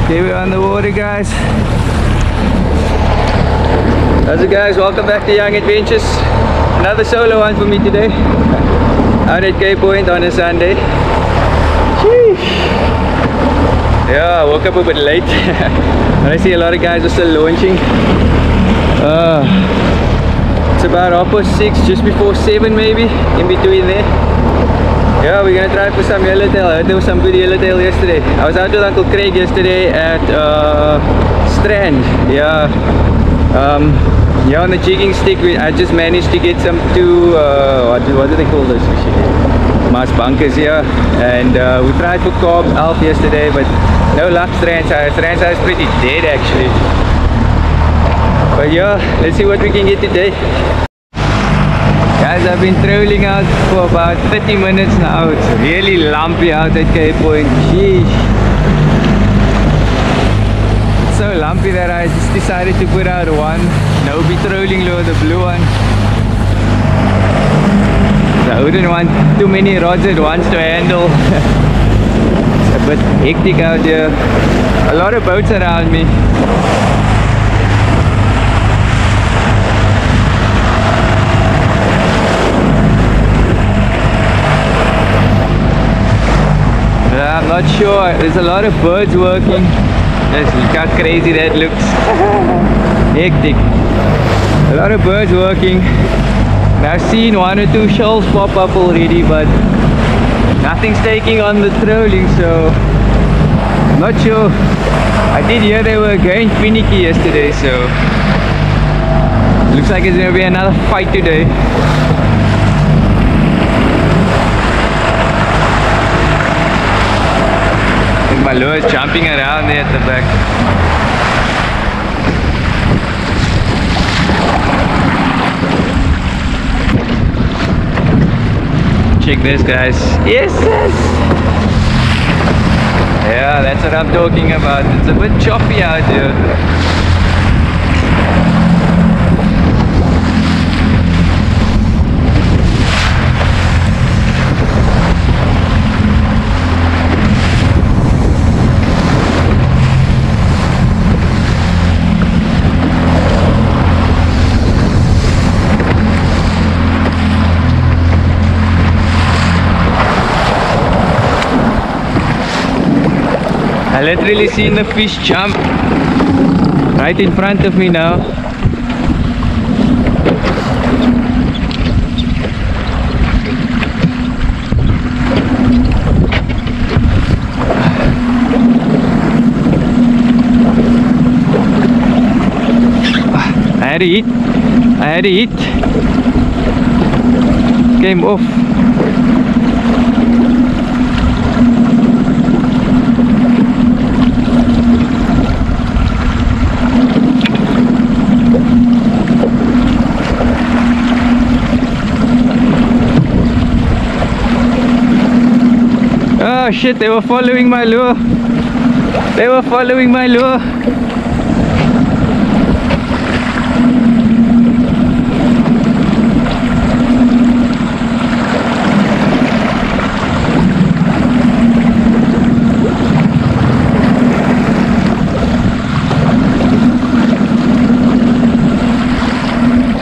Okay, we're on the water, guys. How's it, guys? Welcome back to Young Adventures. Another solo one for me today. Out at Cape Point on a Sunday. Sheesh. Yeah, I woke up a bit late. But I see a lot of guys are still launching. It's about 6:30, just before 7 maybe, in between there. Yeah, we're gonna try for some yellowtail. I heard there was some good yellowtail yesterday. I was out with Uncle Craig yesterday at Strand. Yeah. Yeah, on the jigging stick, I just managed to get some two, what do they call those? Mass bunkers here. And we tried for carp elf yesterday, but no luck. Strand size is pretty dead actually. But yeah, let's see what we can get today. Guys, I've been trolling out for about 30 minutes now. It's really lumpy out at Cape Point. Sheesh. It's so lumpy that I just decided to put out one Nobi trolling lure, the blue one. So I wouldn't want too many rods at once to handle. It's a bit hectic out here. A lot of boats around me. I'm not sure. There's a lot of birds working. Just look how crazy that looks. Hectic. A lot of birds working. And I've seen 1 or 2 shells pop up already, but nothing's taking on the trolling, so I'm not sure. I did hear they were going finicky yesterday, so looks like it's gonna be another fight today. My lure is jumping around there at the back. Check this, guys. Yes, yes. Yeah, that's what I'm talking about. It's a bit choppy out here. I literally seen the fish jump right in front of me now. I had to eat. Came off. Oh shit, they were following my lure. They were following my lure.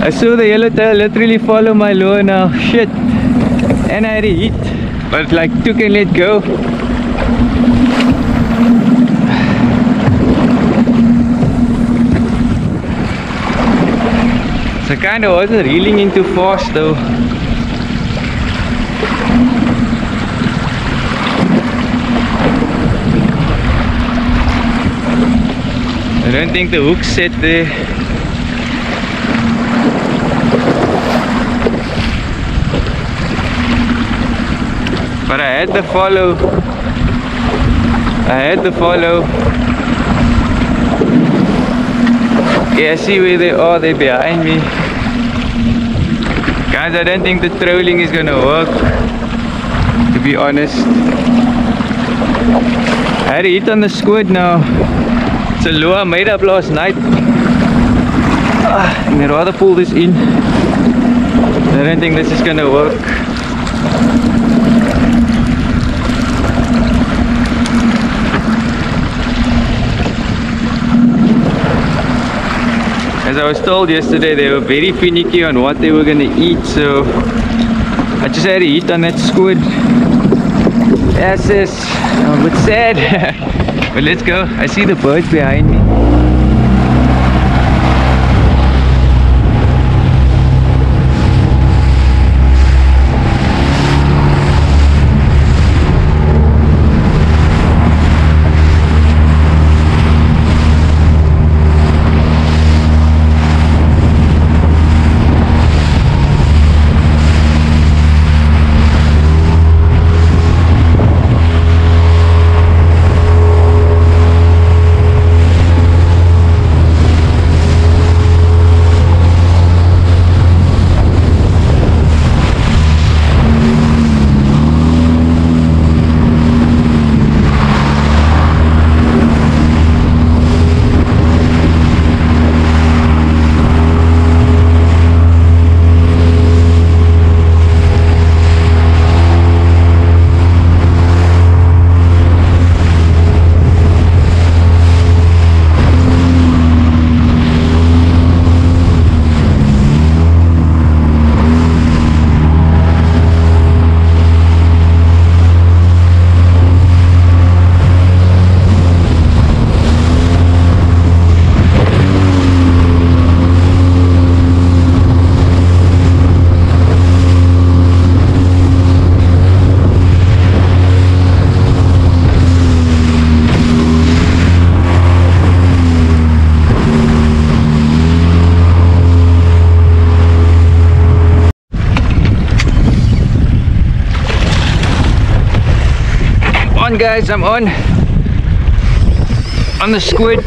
I saw the yellowtail literally follow my lure now. Shit. And I had to eat. But like took and let go. So I kind of wasn't reeling in too fast though. I don't think the hook's set there. But I had to follow. Yeah, I see where they are. They're behind me. Guys, I don't think the trolling is gonna work, to be honest. I had to eat on the squid now. It's a lure I made up last night. I'm gonna rather pull this in. I don't think this is gonna work. I was told yesterday they were very finicky on what they were gonna eat, so I just had to eat on that squid. Yes, I'm a bit sad. But let's go. I see the birds behind me. Guys, I'm on the squid.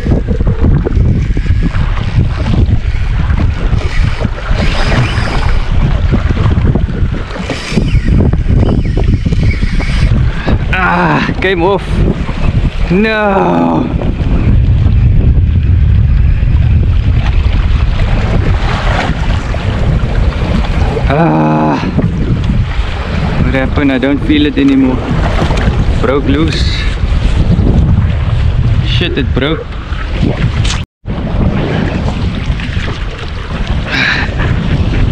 Came off. No. What happened? I don't feel it anymore. Broke loose. Shit, it broke.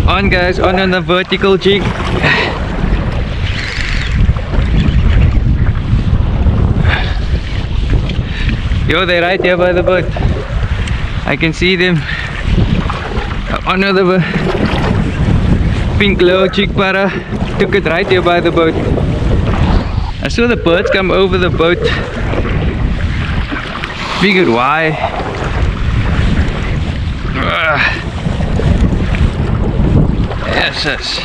On guys, on the vertical jig. Yo, they're right here by the boat. I can see them. On the pink low jig para. Took it right here by the boat. I saw the birds come over the boat. Figured why. Yes.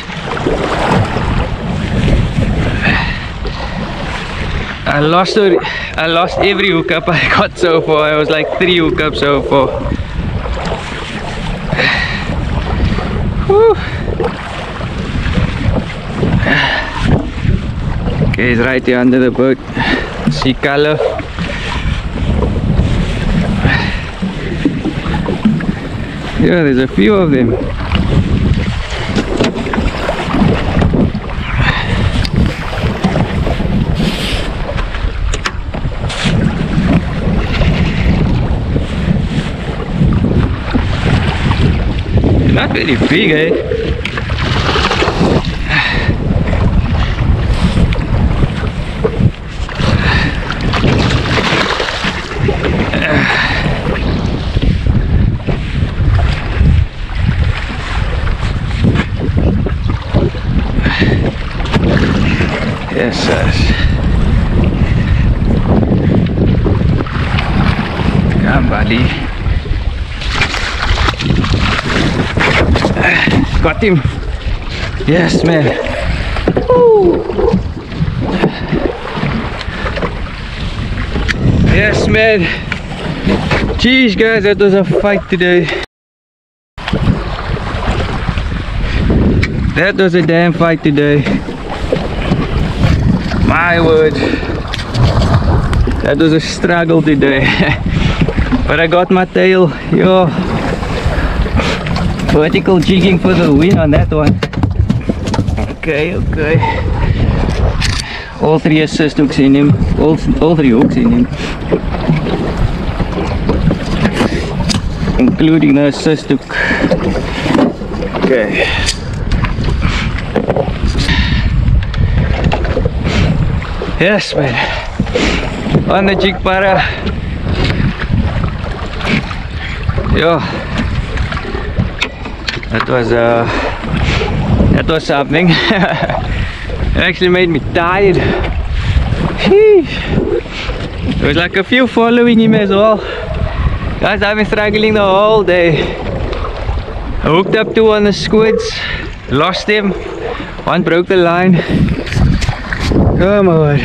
I lost every hookup I got so far. I was like 3 hookups so far. Whew. Okay, he's right here under the boat. See color. Yeah, there's a few of them. Not very big, eh? Yes. Come, buddy. Got him. Yes, man. Woo. Yes, man. Jeez, guys, that was a fight today. That was a damn fight today. My word, that was a struggle today. But I got my tail. Yo, vertical jigging for the win on that one. Okay. All 3 assist hooks in him. All 3 hooks in him. including the assist hook. Okay. Yes, man. On the jig para. Yo. That was something. It actually made me tired. Sheesh. There was like a few following him as well. Guys, I've been struggling the whole day. I hooked up 2 on the squids, lost them. One broke the line. Oh my word.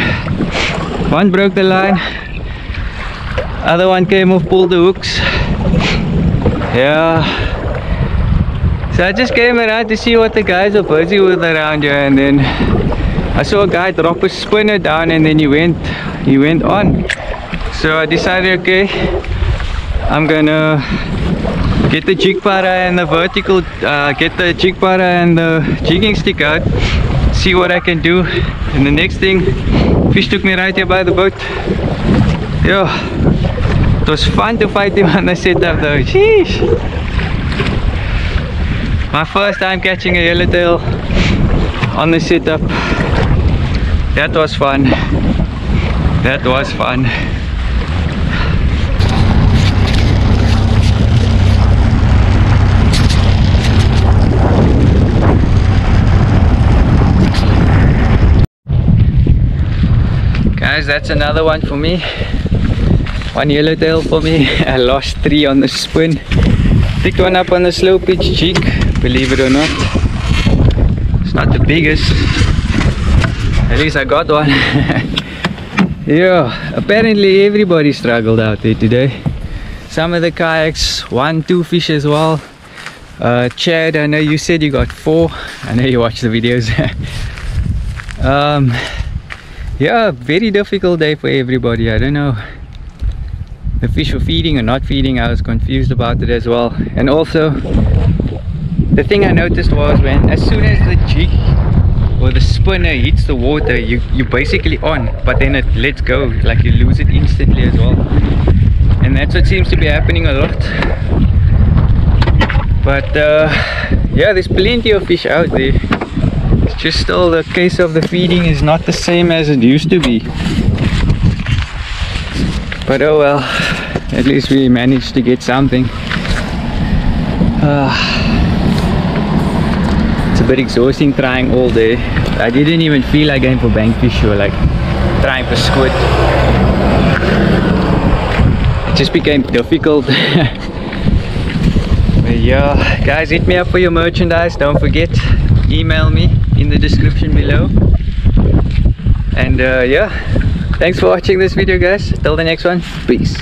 One broke the line. Other one came off, pulled the hooks. Yeah. So I just came around to see what the guys are busy with around here, and then I saw a guy drop a spinner down, and then he went on. So I decided, okay, I'm gonna get the jig para and the vertical, get the jig para and the jigging stick out, see what I can do. And the next thing, fish took me right here by the boat. Yo, it was fun to fight him on the setup though. Sheesh. My first time catching a yellowtail on the setup. That was fun. That was fun. Guys, that's another one for me. One yellowtail for me. I lost 3 on the spin. Picked one up on the slow pitch jig, believe it or not. It's not the biggest. At least I got one. Yeah, apparently everybody struggled out there today. Some of the kayaks, 1-2 fish as well. Chad, I know you said you got 4. I know you watch the videos. Yeah, very difficult day for everybody. I don't know. The fish were feeding or not feeding. I was confused about it as well. And also, the thing I noticed was as soon as the jig or the spinner hits the water, you're basically on, but then it lets go, like you lose it instantly as well. And that's what seems to be happening a lot. But yeah, there's plenty of fish out there. It's just still the case of the feeding is not the same as it used to be. But oh well, at least we managed to get something. It's a bit exhausting trying all day. I didn't even feel like going for bankfish or like trying for squid. It just became difficult. But yeah, guys, hit me up for your merchandise. Don't forget, email me in the description below. And yeah, thanks for watching this video, guys. Till the next one, peace.